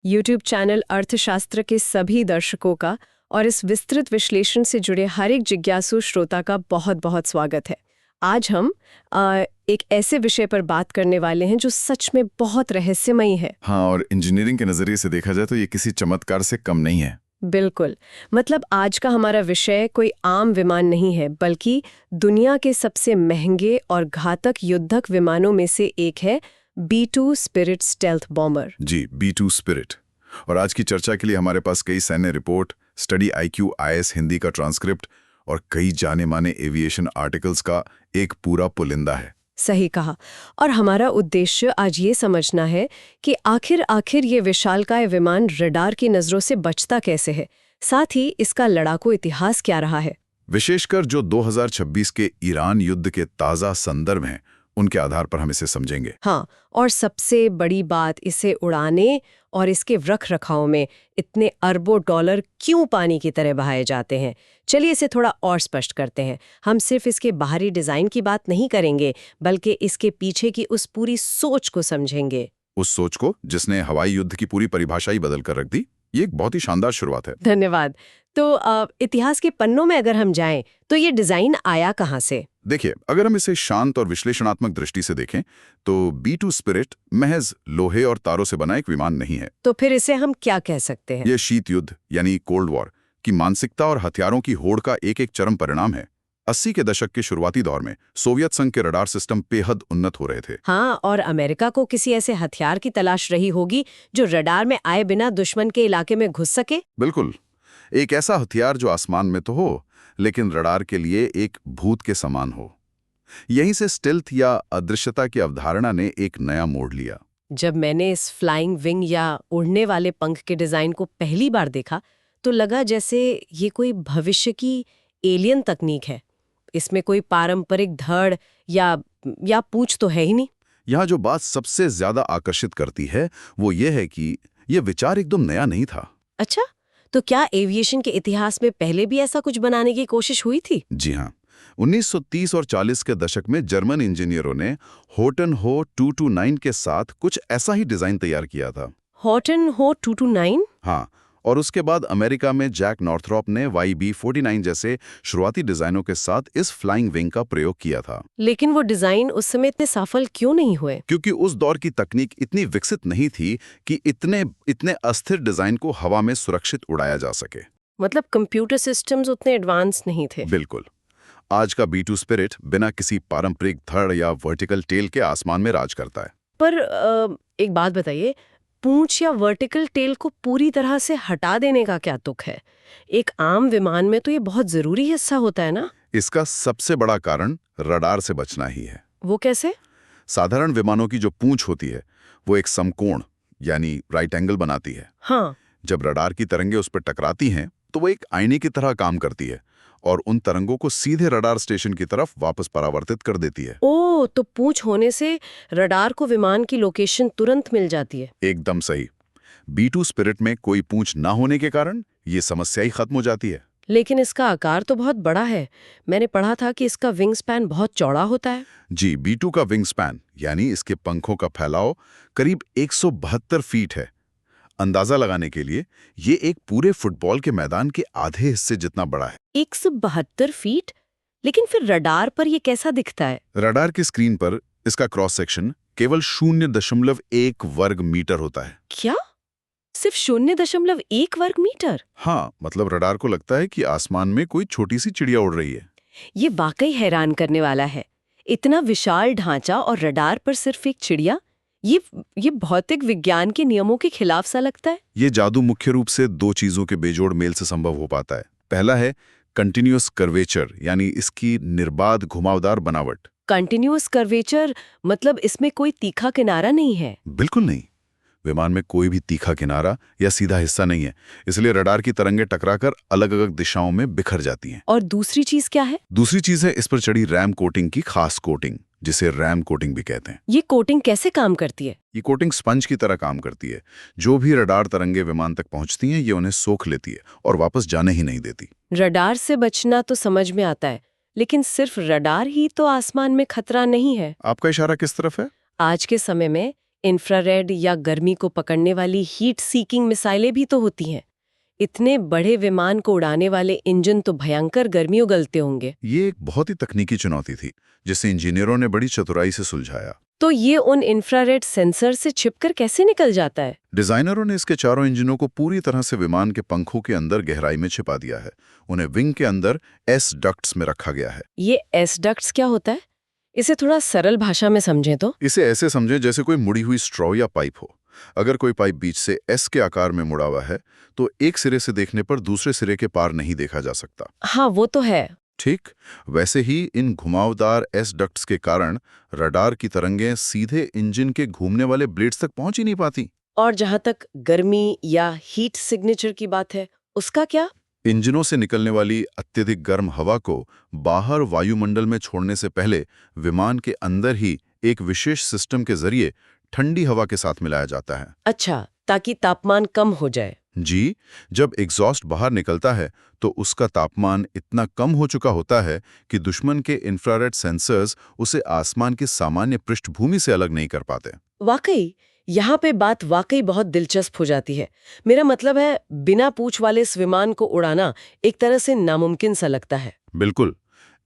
YouTube channel अर्थशास्त्र के सभी दर्शकों का और इस विस्तृत विश्लेषण से जुड़े हर एक जिज्ञासु श्रोता का बहुत बहुत स्वागत है। आज हम एक ऐसे विषय पर बात करने वाले हैं जो सच में बहुत रहस्यमयी है। हाँ, और इंजीनियरिंग के नजरिए से देखा जाए तो ये किसी चमत्कार से कम नहीं है। बिल्कुल, मतलब आज का हमारा विषय कोई आम विमान नहीं है, बल्कि दुनिया के सबसे महंगे और घातक युद्धक विमानों में से एक है B-2 स्पिरिट स्टेल्थ बॉम्बर। जी, B-2 स्पिरिट। और आज की चर्चा के लिए हमारे पास कई सैन्य रिपोर्ट, स्टडी IQ/IS हिंदी का ट्रांसक्रिप्ट और कई जाने माने एविएशन आर्टिकल्स का एक पूरा पुलिंदा है। सही कहा। और हमारा उद्देश्य आज ये समझना है कि आखिर ये विशालकाय विमान रडार की नजरों से बचता कैसे है, साथ ही इसका लड़ाकू इतिहास क्या रहा है। विशेषकर जो 2026 के ईरान युद्ध के ताज़ा संदर्भ हैं, उनके आधार पर हम इसे समझेंगे। हाँ, और सबसे बड़ी बात, इसे उड़ाने और इसके रख रखाव में इतने अरबों डॉलर क्यों पानी की तरह बहाए जाते हैं। चलिए इसे थोड़ा और स्पष्ट करते हैं। हम सिर्फ इसके बाहरी डिजाइन की बात नहीं करेंगे, बल्कि इसके पीछे की उस पूरी सोच को समझेंगे। उस सोच को जिसने हवाई युद्ध की पूरी परिभाषा ही बदल कर रख दी। ये एक बहुत ही शानदार शुरुआत है। धन्यवाद। तो इतिहास के पन्नों में अगर हम जाएं, तो ये डिजाइन आया कहाँ से? देखिए, अगर हम इसे शांत और विश्लेषणात्मक दृष्टि से देखें तो B-2 स्पिरिट महज लोहे और तारों से बना एक विमान नहीं है। तो फिर इसे हम क्या कह सकते हैं? यह शीत युद्ध यानी कोल्ड वॉर की मानसिकता और हथियारों की होड़ का एक एक चरम परिणाम है। 80 के दशक के शुरुआती दौर में सोवियत संघ के रडार सिस्टम बेहद उन्नत हो रहे थे। हाँ, और अमेरिका को किसी ऐसे हथियार की तलाश रही होगी जो रडार में आए बिना दुश्मन के इलाके में घुस सके। बिल्कुल, एक ऐसा हथियार जो आसमान में तो हो, लेकिन रडार के लिए एक भूत के समान हो। यहीं से स्टेल्थ या अदृश्यता की अवधारणा ने एक नया मोड़ लिया। जब मैंने इस फ्लाइंग विंग या उड़ने वाले पंख के डिजाइन को पहली बार देखा, तो लगा जैसे ये कोई भविष्य की एलियन तकनीक है। इसमें कोई पारंपरिक धड़ या पूंछ तो है ही नहीं। यहाँ जो बात सबसे ज्यादा आकर्षित करती है वो ये है कि यह विचार एकदम नया नहीं था। अच्छा, तो क्या एविएशन के इतिहास में पहले भी ऐसा कुछ बनाने की कोशिश हुई थी? जी हाँ, 1930 और 40 के दशक में जर्मन इंजीनियरों ने हॉटन हो 229 के साथ कुछ ऐसा ही डिजाइन तैयार किया था। हॉटन हो 229? हाँ, और उसके बाद अमेरिका में जैक नॉर्थरॉप ने YB-49 जैसे शुरुआती डिजाइनों के साथ इस फ्लाइंग विंग का प्रयोग किया था। लेकिन वो डिजाइन उस समय इतने सफल क्यों नहीं हुए? क्योंकि उस दौर की तकनीक इतनी विकसित नहीं थी कि इतने अस्थिर डिजाइन को हवा में सुरक्षित उड़ाया जा सके। मतलब कंप्यूटर सिस्टम्स उतने एडवांस नहीं थे। बिल्कुल। आज का B-2 स्पिरिट बिना किसी पारंपरिक धड़ या वर्टिकल टेल के आसमान में राज करता है। पर एक बात बताइए, पूंछ या वर्टिकल टेल को पूरी तरह से हटा देने का क्या तुक है? एक आम विमान में तो ये बहुत जरूरी हिस्सा होता है ना? इसका सबसे बड़ा कारण रडार से बचना ही है। वो कैसे? साधारण विमानों की जो पूंछ होती है वो एक समकोण यानी राइट एंगल बनाती है। हाँ। जब रडार की तरंगें उस पर टकराती हैं तो वो एक आईने की तरह काम करती है और उन तरंगों को सीधे रडार स्टेशन की तरफ वापस परावर्तित कर देती है। ओह, तो पूंछ होने से रडार को विमान की लोकेशन तुरंत मिल जाती है। एकदम सही। B-2 स्पिरिट में कोई पूंछ ना होने के कारण ये समस्या ही खत्म हो जाती है। लेकिन इसका आकार तो बहुत बड़ा है। मैंने पढ़ा था कि इसका विंग स्पैन बहुत चौड़ा होता है। जी, B-2 का विंग स्पैन यानी इसके पंखों का फैलाव करीब 172 फीट है। अंदाजा लगाने के लिए ये एक पूरे फुटबॉल के मैदान के आधे हिस्से जितना बड़ा है। 172 फीट? लेकिन फिर रडार पर ये कैसा दिखता है? रडार की स्क्रीन पर इसका क्रॉस सेक्शन केवल 0.1 वर्ग मीटर होता है। क्या? सिर्फ 0.1 वर्ग मीटर? हाँ, मतलब रडार को लगता है कि आसमान में कोई छोटी सी चिड़िया उड़ रही है। ये वाकई हैरान करने वाला है। इतना विशाल ढांचा और रडार पर सिर्फ एक चिड़िया। ये भौतिक विज्ञान के नियमों के खिलाफ सा लगता है। ये जादू मुख्य रूप से दो चीजों के बेजोड़ मेल से संभव हो पाता है। पहला है कंटिन्यूअस कर्वेचर यानी इसकी निर्बाध घुमावदार बनावट। कंटिन्यूअस कर्वेचर मतलब इसमें कोई तीखा किनारा नहीं है? बिल्कुल नहीं। विमान में कोई भी तीखा किनारा या सीधा हिस्सा नहीं है, इसलिए रडार की तरंगें टकराकर अलग-अलग दिशाओं में बिखर जाती हैं। और दूसरी चीज क्या है? दूसरी चीज है इस पर चढ़ी रैम कोटिंग की खास कोटिंग, जिसे रैम कोटिंग भी कहते हैं। ये कोटिंग कैसे काम करती है? ये कोटिंग स्पंज की तरह काम करती है। जो भी रडार तरंगे विमान तक पहुंचती हैं, ये उन्हें सोख लेती है और वापस जाने ही नहीं देती। रडार से बचना तो समझ में आता है, लेकिन सिर्फ रडार ही तो आसमान में खतरा नहीं है। आपका इशारा किस तरफ है? आज के समय में इंफ्रारेड या गर्मी को पकड़ने वाली हीट सीकिंग मिसाइलें भी तो होती हैं। इतने बड़े विमान को उड़ाने वाले इंजन तो भयंकर गर्मी उगलते होंगे। ये एक बहुत ही तकनीकी चुनौती थी जिसे इंजीनियरों ने बड़ी चतुराई से सुलझाया। तो ये उन इंफ्रारेड सेंसर से छिपकर कैसे निकल जाता है? डिजाइनरों ने इसके चारों इंजनों को पूरी तरह से विमान के पंखों के अंदर गहराई में छिपा दिया है। उन्हें विंग के अंदर एस डक्ट्स में रखा गया है। ये एस डक्ट्स क्या होता है? इसे थोड़ा सरल भाषा में समझें तो। इसे ऐसे समझें जैसे कोई मुड़ी हुई स्ट्रॉ या पाइप हो। अगर कोई पाइप बीच से एस के आकार में मुड़ा हुआ है तो एक सिरे से देखने पर दूसरे सिरे के पार नहीं देखा जा सकता। हाँ, वो तो है। ठीक वैसे ही इन घुमावदार एस डक्ट्स के कारण रडार की तरंगें सीधे इंजन के घूमने वाले ब्लेड्स तक पहुंच ही नहीं पाती। और जहां तक गर्मी या हीट सिग्नेचर की बात है, उसका क्या? इंजनों से निकलने वाली अत्यधिक गर्म हवा को बाहर वायुमंडल में छोड़ने से पहले विमान के अंदर ही एक विशेष सिस्टम के जरिए ठंडी हवा के साथ मिलाया जाता है। अच्छा, ताकि तापमान कम हो जाए। जी, जब एग्जॉस्ट बाहर निकलता है तो उसका तापमान इतना कम हो चुका होता है कि दुश्मन के इंफ्रारेड सेंसर्स उसे आसमान की सामान्य पृष्ठभूमि से अलग नहीं कर पाते। वाकई, यहाँ पे बात वाकई बहुत दिलचस्प हो जाती है। मेरा मतलब है, बिना पूंछ वाले इस विमान को उड़ाना एक तरह से नामुमकिन सा लगता है। बिल्कुल,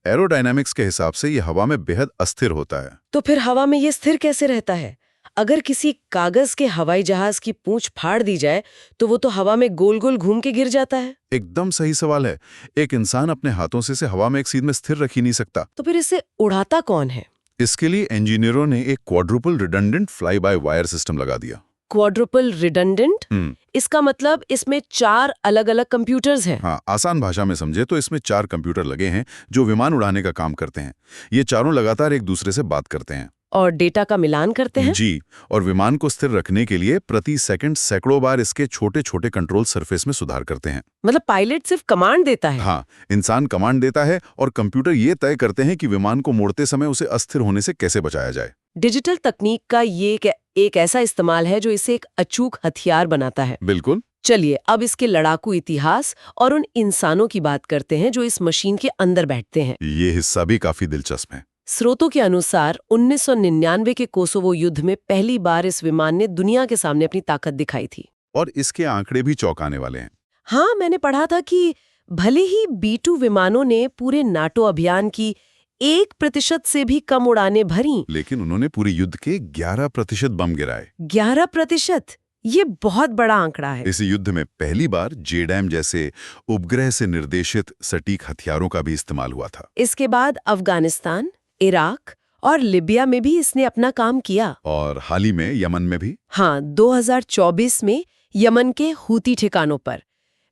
एरोडायनामिक्स के हिसाब से ये हवा में बेहद अस्थिर होता है। तो फिर हवा में ये स्थिर कैसे रहता है? अगर किसी कागज के हवाई जहाज की पूंछ फाड़ दी जाए तो वो तो हवा में गोल गोल घूम के गिर जाता है। एकदम सही सवाल है। एक इंसान अपने हाथों से इसे हवा में एक सीध में स्थिर रख ही नहीं सकता। तो फिर इसे उड़ाता कौन है? इसके लिए इंजीनियरों ने एक quadruple redundant fly by wire system लगा दिया। Quadruple redundant? इसका मतलब इसमें 4 अलग-अलग कंप्यूटर्स हैं। हाँ, आसान भाषा में समझे तो इसमें 4 कंप्यूटर लगे हैं जो विमान उड़ाने का काम करते हैं। ये चारों लगातार एक दूसरे से बात करते हैं और डेटा का मिलान करते हैं। जी, और विमान को स्थिर रखने के लिए प्रति सेकंड सैकड़ों बार इसके छोटे छोटे कंट्रोल सरफेस में सुधार करते हैं। मतलब पायलट सिर्फ कमांड देता है? हाँ, इंसान कमांड देता है और कंप्यूटर ये तय करते हैं कि विमान को मोड़ते समय उसे अस्थिर होने से कैसे बचाया जाए। डिजिटल तकनीक का ये एक ऐसा इस्तेमाल है जो इसे एक अचूक हथियार बनाता है। बिल्कुल। चलिए अब इसके लड़ाकू इतिहास और उन इंसानों की बात करते हैं जो इस मशीन के अंदर बैठते हैं। ये हिस्सा भी काफी दिलचस्प है। स्रोतों के अनुसार 1999 के कोसोवो युद्ध में पहली बार इस विमान ने दुनिया के सामने अपनी ताकत दिखाई थी। और इसके आंकड़े भी चौंकाने वाले हैं। हाँ, मैंने पढ़ा था कि भले ही B-2 विमानों ने पूरे नाटो अभियान की 1% से भी कम उड़ानें भरी, लेकिन उन्होंने पूरे युद्ध के 11% बम गिराए। 11%? ये बहुत बड़ा आंकड़ा है। इस युद्ध में पहली बार जेडैम जैसे उपग्रह से निर्देशित सटीक हथियारों का भी इस्तेमाल हुआ था। इसके बाद अफगानिस्तान, इराक और लिबिया में भी इसने अपना काम किया। और हाल ही में यमन में भी। हाँ, 2024 में यमन के हूती ठिकानों पर।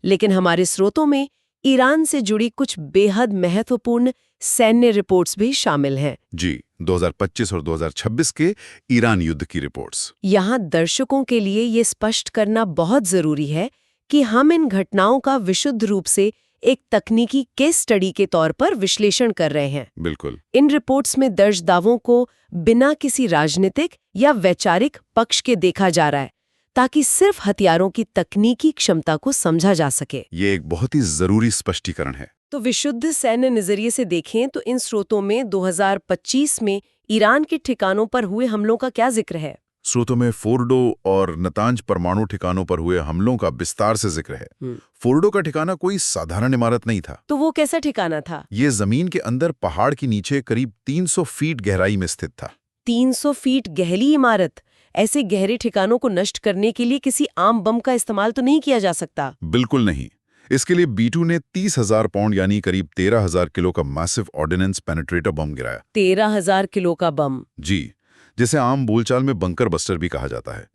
लेकिन हमारे स्रोतों में ईरान से जुड़ी कुछ बेहद महत्वपूर्ण सैन्य रिपोर्ट्स भी शामिल हैं। जी, 2025 और 2026 के ईरान युद्ध की रिपोर्ट्स। यहाँ दर्शकों के लिए ये स्पष्ट करना बहुत जरूरी है कि हम इन घटनाओं का विशुद्ध रूप से एक तकनीकी केस स्टडी के तौर पर विश्लेषण कर रहे हैं। बिल्कुल। इन रिपोर्ट्स में दर्ज दावों को बिना किसी राजनीतिक या वैचारिक पक्ष के देखा जा रहा है, ताकि सिर्फ हथियारों की तकनीकी क्षमता को समझा जा सके। ये एक बहुत ही जरूरी स्पष्टीकरण है। तो विशुद्ध सैन्य नजरिए से देखें तो इन स्रोतों में 2025 में ईरान के ठिकानों पर हुए हमलों का क्या जिक्र है? स्रोतों में फोर्डो और नतांज परमाणु ठिकानों पर हुए हमलों का विस्तार से जिक्र है। फोर्डो का ठिकाना कोई साधारण इमारत नहीं था। तो वो कैसा ठिकाना था? ये जमीन के अंदर पहाड़ के नीचे करीब 300 फीट गहराई में स्थित था। 300 फीट गहरी इमारत? ऐसे गहरे ठिकानों को नष्ट करने के लिए किसी आम बम का इस्तेमाल तो नहीं किया जा सकता? बिल्कुल नहीं। इसके लिए B-2 ने 30,000 पाउंड यानी करीब 13,000 किलो का मैसिव ऑर्डिनेंस पेनिट्रेटर बम गिराया। 13,000 किलो का बम? जी, जिसे आम बोलचाल में बंकर बस्टर भी कहा जाता है।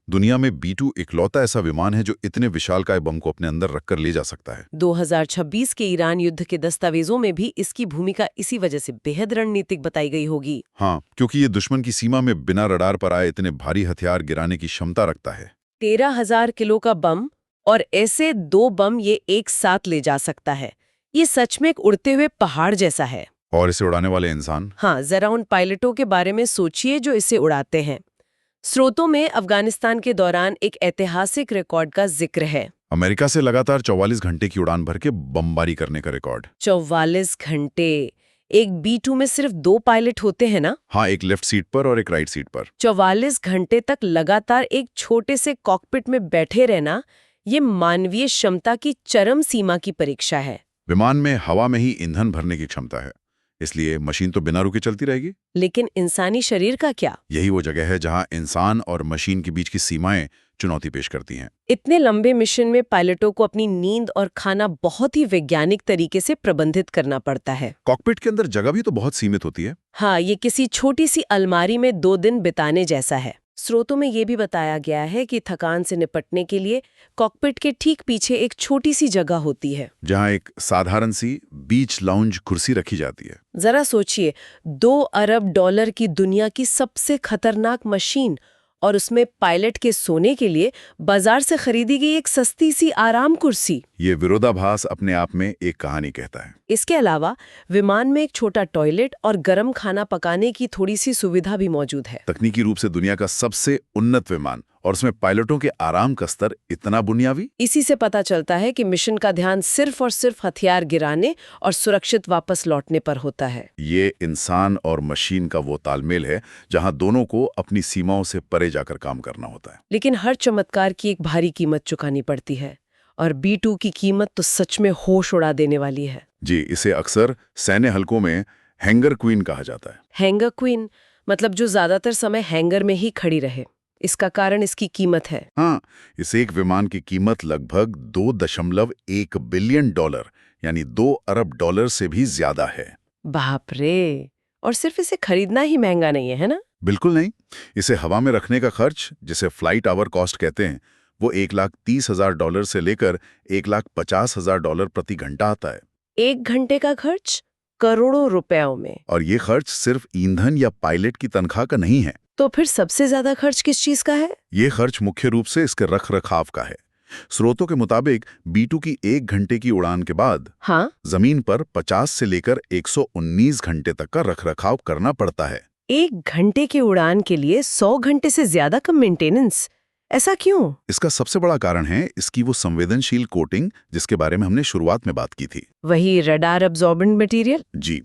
दुनिया में B-2 इकलौता ऐसा विमान है जो इतने विशालकाय बम को अपने अंदर रखकर ले जा सकता है। 2026 के ईरान युद्ध के दस्तावेजों में भी इसकी भूमिका इसी वजह से बेहद रणनीतिक बताई गई होगी। हाँ, क्योंकि ये दुश्मन की सीमा में बिना रडार पर आए इतने भारी हथियार गिराने की क्षमता रखता है। 13,000 किलो का बम और ऐसे 2 बम ये एक साथ ले जा सकता है। ये सच में एक उड़ते हुए पहाड़ जैसा है। और इसे उड़ाने वाले इंसान? हाँ, जरा उन पायलटों के बारे में सोचिए जो इसे उड़ाते हैं। स्रोतों में अफगानिस्तान के दौरान एक ऐतिहासिक रिकॉर्ड का जिक्र है। अमेरिका से लगातार 44 घंटे की उड़ान भर के बमबारी करने का रिकॉर्ड। 44 घंटे! एक B2 में सिर्फ 2 पायलट होते हैं ना? हाँ, एक लेफ्ट सीट पर और एक राइट सीट पर। 44 घंटे तक लगातार एक छोटे से कॉकपिट में बैठे रहना, ये मानवीय क्षमता की चरम सीमा की परीक्षा है। विमान में हवा में ही ईंधन भरने की क्षमता है, इसलिए मशीन तो बिना रुके चलती रहेगी। लेकिन इंसानी शरीर का क्या? यही वो जगह है जहां इंसान और मशीन के बीच की सीमाएं चुनौती पेश करती हैं। इतने लंबे मिशन में पायलटों को अपनी नींद और खाना बहुत ही वैज्ञानिक तरीके से प्रबंधित करना पड़ता है। कॉकपिट के अंदर जगह भी तो बहुत सीमित होती है। हाँ, ये किसी छोटी सी अलमारी में 2 दिन बिताने जैसा है। स्रोतों में ये भी बताया गया है कि थकान से निपटने के लिए कॉकपिट के ठीक पीछे एक छोटी सी जगह होती है, जहां एक साधारण सी बीच लाउंज कुर्सी रखी जाती है। जरा सोचिए, $2 अरब की दुनिया की सबसे खतरनाक मशीन, और उसमें पायलट के सोने के लिए बाजार से खरीदी गई एक सस्ती सी आराम कुर्सी। ये विरोधाभास अपने आप में एक कहानी कहता है। इसके अलावा विमान में एक छोटा टॉयलेट और गर्म खाना पकाने की थोड़ी सी सुविधा भी मौजूद है। तकनीकी रूप से दुनिया का सबसे उन्नत विमान, और उसमें पायलटों के आराम का स्तर इतना बुनियादी। इसी से पता चलता है कि मिशन का ध्यान सिर्फ और सिर्फ हथियार गिराने और सुरक्षित वापस लौटने पर होता है। ये इंसान और मशीन का वो तालमेल है जहां दोनों को अपनी सीमाओं से परे जाकर काम करना होता है। लेकिन हर चमत्कार की एक भारी कीमत चुकानी पड़ती है, और B2 की कीमत तो सच में होश उड़ा देने वाली है। जी, इसे अक्सर सैन्य हलकों में हैंगर क्वीन कहा जाता है। हैंगर क्वीन मतलब जो ज्यादातर समय हैंगर में ही खड़ी रहे। इसका कारण इसकी कीमत है। हाँ, इस एक विमान की कीमत लगभग $2.1 बिलियन यानी $2 अरब से भी ज्यादा है। बाप रे! और सिर्फ इसे खरीदना ही महंगा नहीं है ना? बिल्कुल नहीं। इसे हवा में रखने का खर्च, जिसे फ्लाइट आवर कॉस्ट कहते हैं, वो $1,30,000 से लेकर $1,50,000 प्रति घंटा आता है। 1 घंटे का खर्च करोड़ों रुपयों में। और ये खर्च सिर्फ ईंधन या पायलट की तनख्वाह का नहीं है। तो फिर सबसे ज्यादा खर्च किस चीज का है? ये खर्च मुख्य रूप से इसके रख-रखाव का है। स्रोतों के मुताबिक B2 की 1 घंटे की उड़ान के बाद हाँ, जमीन पर 50 से लेकर 119 घंटे तक का रखरखाव करना पड़ता है। 1 घंटे की उड़ान के लिए 100 घंटे से ज्यादा का मेंटेनेंस। ऐसा क्यों? इसका सबसे बड़ा कारण है इसकी वो संवेदनशील कोटिंग, जिसके बारे में हमने शुरुआत में बात की थी। वही रडार अब्सॉर्बेंट मटेरियल? जी,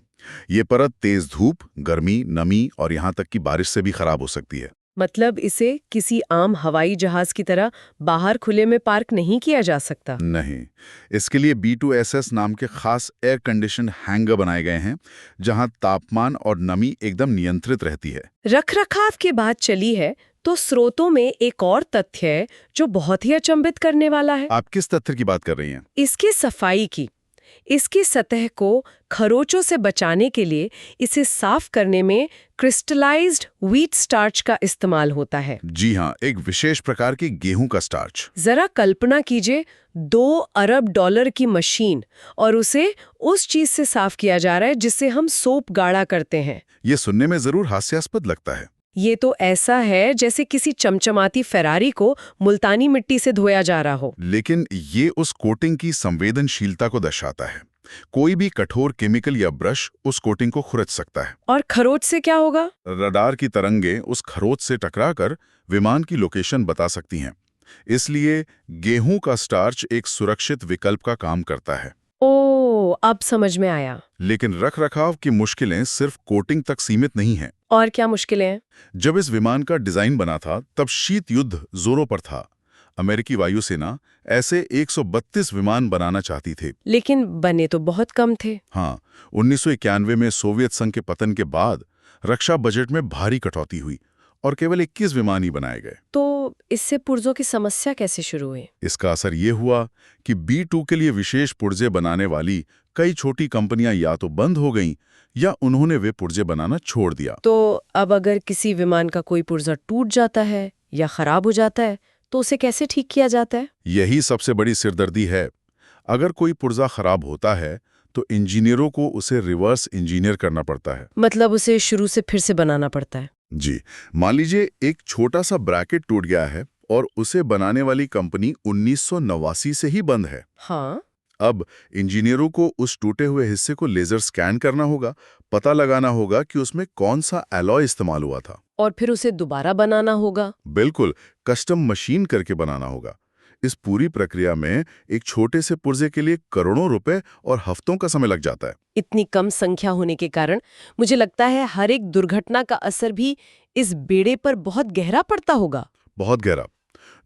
ये परत तेज धूप, गर्मी, नमी और यहाँ तक कि बारिश से भी खराब हो सकती है। मतलब इसे किसी आम हवाई जहाज की तरह बाहर खुले में पार्क नहीं किया जा सकता? नहीं, इसके लिए B2SS नाम के खास एयर कंडीशन हैंगर बनाए गए हैं, जहां तापमान और नमी एकदम नियंत्रित रहती है। रखरखाव की बात चली है तो स्रोतों में एक और तथ्य है जो बहुत ही अचंभित करने वाला है। आप किस तथ्य की बात कर रही हैं? इसकी सफाई की। इसकी सतह को खरोचों से बचाने के लिए इसे साफ करने में क्रिस्टलाइज्ड व्हीट स्टार्च का इस्तेमाल होता है। जी हाँ, एक विशेष प्रकार की गेहूं का स्टार्च। जरा कल्पना कीजिए, $2 अरब की मशीन, और उसे उस चीज से साफ किया जा रहा है जिससे हम सोप गाढ़ा करते हैं। ये सुनने में जरूर हास्यास्पद लगता है। ये तो ऐसा है जैसे किसी चमचमाती फेरारी को मुल्तानी मिट्टी से धोया जा रहा हो। लेकिन ये उस कोटिंग की संवेदनशीलता को दर्शाता है। कोई भी कठोर केमिकल या ब्रश उस कोटिंग को खुरच सकता है। और खरोच से क्या होगा? रडार की तरंगें उस खरोच से टकराकर विमान की लोकेशन बता सकती हैं। इसलिए गेहूं का स्टार्च एक सुरक्षित विकल्प का काम करता है। ओह, अब समझ में आया। लेकिन रखरखाव की मुश्किलें सिर्फ कोटिंग तक सीमित नहीं हैं। और क्या मुश्किलें हैं? जब इस विमान का डिजाइन बना था तब शीत युद्ध जोरों पर था। अमेरिकी वायुसेना ऐसे 132 विमान बनाना चाहती थी। लेकिन बने तो बहुत कम थे। हाँ, 1991 में सोवियत संघ के पतन के बाद रक्षा बजट में भारी कटौती हुई और केवल 21 विमान ही बनाए गए। तो इससे पुर्जों की समस्या कैसे शुरू हुई? इसका असर ये हुआ कि B2 के लिए विशेष पुर्जे बनाने वाली कई छोटी कंपनियां या तो बंद हो गईं या उन्होंने वे पुर्जे बनाना छोड़ दिया। तो अब अगर किसी विमान का कोई पुर्जा टूट जाता है या खराब हो जाता है तो उसे कैसे ठीक किया जाता है? यही सबसे बड़ी सिरदर्दी है। अगर कोई पुर्जा खराब होता है तो इंजीनियरों को उसे रिवर्स इंजीनियर करना पड़ता है। मतलब उसे शुरू से फिर से बनाना पड़ता है? जी, मान लीजिए एक छोटा सा ब्रैकेट टूट गया है और उसे बनाने वाली कंपनी 1989 से ही बंद है। हाँ। अब इंजीनियरों को उस टूटे हुए हिस्से को लेजर स्कैन करना होगा, पता लगाना होगा कि उसमें कौन सा एलॉय इस्तेमाल हुआ था। और फिर उसे दोबारा बनाना होगा। बिल्कुल, कस्टम मशीन करके बनाना होगा। इस पूरी प्रक्रिया में एक छोटे से पुर्जे के लिए करोड़ों रुपए और हफ्तों का समय लग जाता है। इतनी कम संख्या होने के कारण मुझे लगता है हर एक दुर्घटना का असर भी इस बेड़े पर बहुत गहरा पड़ता होगा। बहुत गहरा।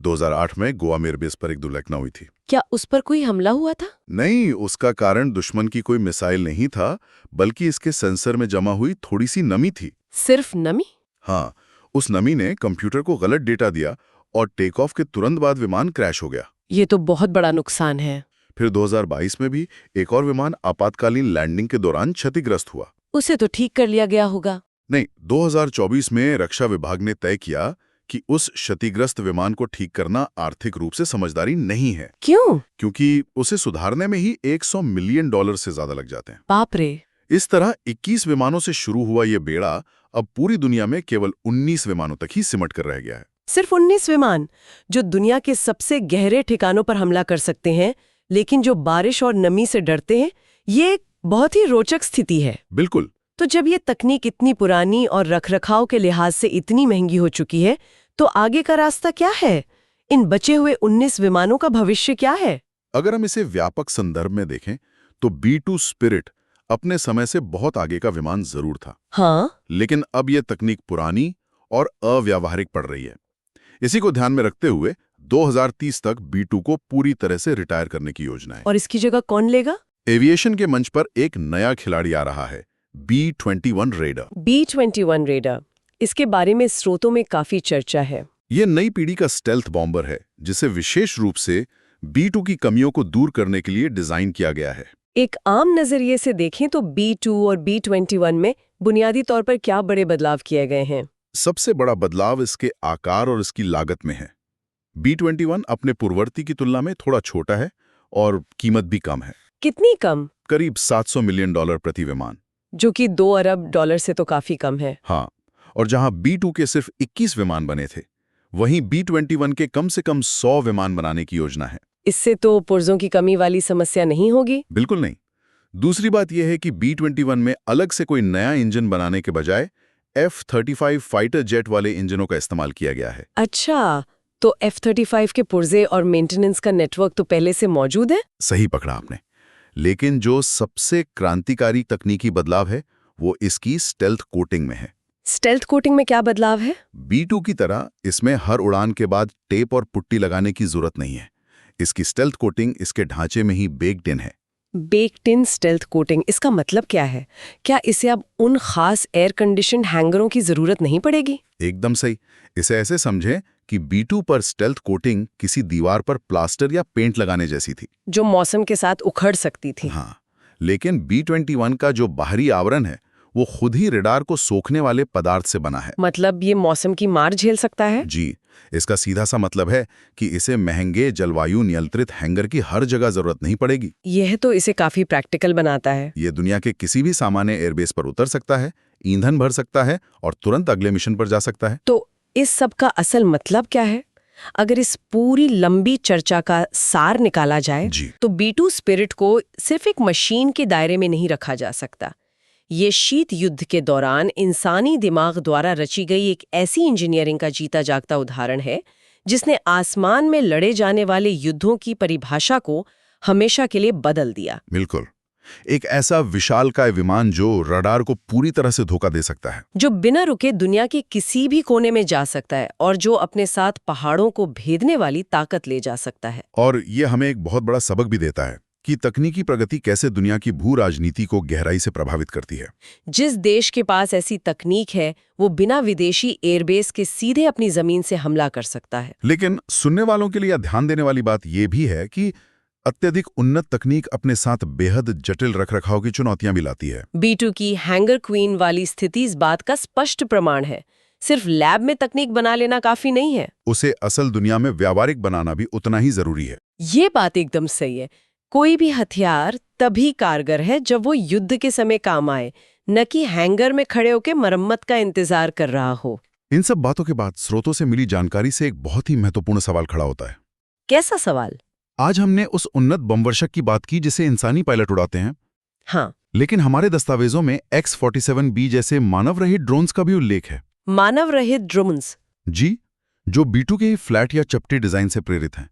2008 में गोवा में एयरबेस पर एक दुर्घटना हुई थी। क्या उस पर कोई हमला हुआ था? नहीं, उसका कारण दुश्मन की कोई मिसाइल नहीं था, बल्कि इसके सेंसर में जमा हुई थोड़ी सी नमी थी। सिर्फ नमी? हाँ, उस नमी ने कंप्यूटर को गलत डेटा दिया और टेक ऑफ के तुरंत बाद विमान क्रैश हो गया। ये तो बहुत बड़ा नुकसान है। फिर 2022 में भी एक और विमान आपातकालीन लैंडिंग के दौरान क्षतिग्रस्त हुआ। उसे तो ठीक कर लिया गया होगा। नहीं, 2024 में रक्षा विभाग ने तय किया कि उस क्षतिग्रस्त विमान को ठीक करना आर्थिक रूप से समझदारी नहीं है। क्यों? क्योंकि उसे सुधारने में ही $100 मिलियन से ज्यादा लग जाते हैं। बाप रे। इस तरह 21 विमानों से शुरू हुआ ये बेड़ा अब पूरी दुनिया में केवल 19 विमानों तक ही सिमट कर रह गया है। सिर्फ 19 विमान, जो दुनिया के सबसे गहरे ठिकानों पर हमला कर सकते हैं, लेकिन जो बारिश और नमी से डरते हैं। ये एक बहुत ही रोचक स्थिति है। बिल्कुल। तो जब ये तकनीक इतनी पुरानी और रखरखाव के लिहाज से इतनी महंगी हो चुकी है, तो आगे का रास्ता क्या है? इन बचे हुए 19 विमानों का भविष्य क्या है? अगर हम इसे व्यापक संदर्भ में देखें तो B2 स्पिरिट अपने समय से बहुत आगे का विमान जरूर था। हाँ? लेकिन अब यह तकनीक पुरानी और अव्यावहारिक पड़ रही है। इसी को ध्यान में रखते हुए 2030 तक B2 को पूरी तरह से रिटायर करने की योजना है। और इसकी जगह कौन लेगा? एविएशन के मंच पर एक नया खिलाड़ी आ रहा है, B-21 रेडर। B-21 रेडर, इसके बारे में स्रोतों में काफी चर्चा है। ये नई पीढ़ी का स्टेल्थ बॉम्बर है, जिसे विशेष रूप से B2 की कमियों को दूर करने के लिए डिजाइन किया गया है। एक आम नजरिए से देखें तो B2 और B-21 में बुनियादी तौर पर क्या बड़े बदलाव किए गए हैं? सबसे बड़ा बदलाव इसके आकार और इसकी लागत में है। B-21 अपने पूर्ववर्ती की तुलना में थोड़ा छोटा है और कीमत भी कम है। कितनी कम? करीब $700 मिलियन प्रति विमान, जो कि $2 अरब से तो काफी कम है। हाँ, और जहां B2 के सिर्फ 21 विमान बने थे, वहीं B-21 के कम से कम 100 विमान बनाने की योजना है। इससे तो पुर्जों की कमी वाली समस्या नहीं होगी? बिल्कुल नहीं। दूसरी बात यह है कि B-21 में अलग से कोई नया इंजन बनाने के बजाय F-35 फाइटर जेट वाले इंजनों का इस्तेमाल किया गया है। अच्छा, तो F-35 के पुर्जे और मेंटेनेंस का नेटवर्क तो पहले से मौजूद है? सही पकड़ा आपने। लेकिन जो सबसे क्रांतिकारी तकनीकी बदलाव है, वो इसकी स्टेल्थ कोटिंग में है। स्टेल्थ कोटिंग में क्या बदलाव है? B2 की तरह इसमें हर उड़ान के बाद टेप और पुट्टी लगाने की जरूरत नहीं है। इसकी स्टेल्थ कोटिंग इसके ढांचे में ही बेक्ड इन है। बेक्ड इन स्टेल्थ कोटिंग, इसका मतलब क्या है? क्या इसे अब उन खास एयर कंडीशनड हैंगरों की जरूरत नहीं पड़ेगी? एकदम सही। इसे ऐसे समझें कि B2 पर स्टेल्थ कोटिंग किसी दीवार पर प्लास्टर या पेंट लगाने जैसी थी, जो मौसम के साथ उखड़ सकती थी। हाँ, लेकिन B-21 का जो बाहरी आवरण है, वो खुद ही रडार को सोखने वाले पदार्थ से बना है। मतलब ये मौसम की मार झेल सकता है? जी, इसका सीधा सा मतलब है कि इसे महंगे जलवायु नियंत्रित हैंगर की हर जगह जरूरत नहीं पड़ेगी। यह तो इसे काफी प्रैक्टिकल बनाता है। ये दुनिया के किसी भी सामान्य एयरबेस पर उतर सकता है, ईंधन भर सकता है और तुरंत अगले मिशन पर जा सकता है। तो इस सब का असल मतलब क्या है? अगर इस पूरी लंबी चर्चा का सार निकाला जाए जी, तो B2 स्पिरिट को सिर्फ एक मशीन के दायरे में नहीं रखा जा सकता। ये शीत युद्ध के दौरान इंसानी दिमाग द्वारा रची गई एक ऐसी इंजीनियरिंग का जीता जागता उदाहरण है जिसने आसमान में लड़े जाने वाले युद्धों की परिभाषा को हमेशा के लिए बदल दिया। बिल्कुल। एक ऐसा विशालकाय विमान जो रडार को पूरी तरह से धोखा दे सकता है, जो बिना रुके दुनिया के किसी भी कोने में जा सकता है और जो अपने साथ पहाड़ों को भेदने वाली ताकत ले जा सकता है। और ये हमें एक बहुत बड़ा सबक भी देता है कि तकनीकी प्रगति कैसे दुनिया की भू राजनीति को गहराई से प्रभावित करती है। जिस देश के पास ऐसी तकनीक है, वो बिना विदेशी एयरबेस के सीधे अपनी जमीन से हमला कर सकता है। लेकिन सुनने वालों के लिए ध्यान देने वाली बात यह भी है कि अत्यधिक उन्नत तकनीक अपने साथ बेहद जटिल रखरखाव की चुनौतियां भी लाती है। B2 की हैंगर क्वीन वाली स्थिति इस बात का स्पष्ट प्रमाण है। सिर्फ लैब में तकनीक बना लेना काफी नहीं है, उसे असल दुनिया में व्यावहारिक बनाना भी उतना ही जरूरी है। ये बात एकदम सही है। कोई भी हथियार तभी कारगर है जब वो युद्ध के समय काम आए, न कि हैंगर में खड़े होकर मरम्मत का इंतजार कर रहा हो। इन सब बातों के बाद स्रोतों से मिली जानकारी से एक बहुत ही महत्वपूर्ण सवाल खड़ा होता है। कैसा सवाल? आज हमने उस उन्नत बमवर्षक की बात की जिसे इंसानी पायलट उड़ाते हैं, हाँ, लेकिन हमारे दस्तावेजों में X-47B जैसे मानव रहित ड्रोन्स का भी उल्लेख है। मानव रहित ड्रोन्स? जी, जो B2 के फ्लैट या चपटे डिजाइन से प्रेरित हैं,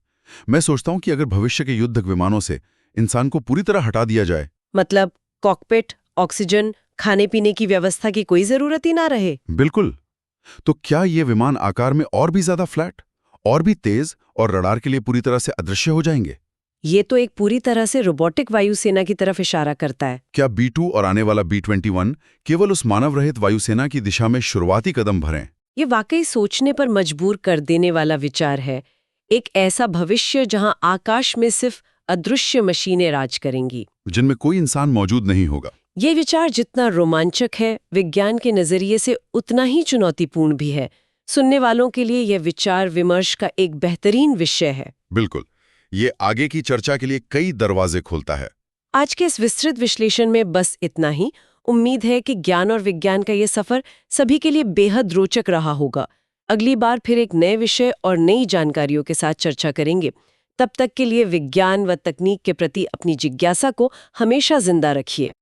मैं सोचता हूं कि अगर भविष्य के युद्धक विमानों से इंसान को पूरी तरह हटा दिया जाए। मतलब कॉकपिट, ऑक्सीजन, खाने पीने की व्यवस्था की कोई जरूरत ही ना रहे। बिल्कुल। तो क्या ये विमान आकार में और भी ज्यादा फ्लैट, और भी तेज और रडार के लिए पूरी तरह से अदृश्य हो जाएंगे? ये तो एक पूरी तरह से रोबोटिक वायुसेना की तरफ इशारा करता है। क्या B2 और आने वाला B-21 केवल उस मानव रहित वायुसेना की दिशा में शुरुआती कदम भरें? ये वाकई सोचने पर मजबूर कर देने वाला विचार है। एक ऐसा भविष्य जहां आकाश में सिर्फ अदृश्य मशीनें राज करेंगी, जिनमें कोई इंसान मौजूद नहीं होगा। ये विचार जितना रोमांचक है, विज्ञान के नजरिए से उतना ही चुनौतीपूर्ण भी है। सुनने वालों के लिए यह विचार विमर्श का एक बेहतरीन विषय है। बिल्कुल। ये आगे की चर्चा के लिए कई दरवाजे खोलता है। आज के इस विस्तृत विश्लेषण में बस इतना ही। उम्मीद है कि ज्ञान और विज्ञान का ये सफर सभी के लिए बेहद रोचक रहा होगा। अगली बार फिर एक नए विषय और नई जानकारियों के साथ चर्चा करेंगे। तब तक के लिए विज्ञान व तकनीक के प्रति अपनी जिज्ञासा को हमेशा जिंदा रखिए।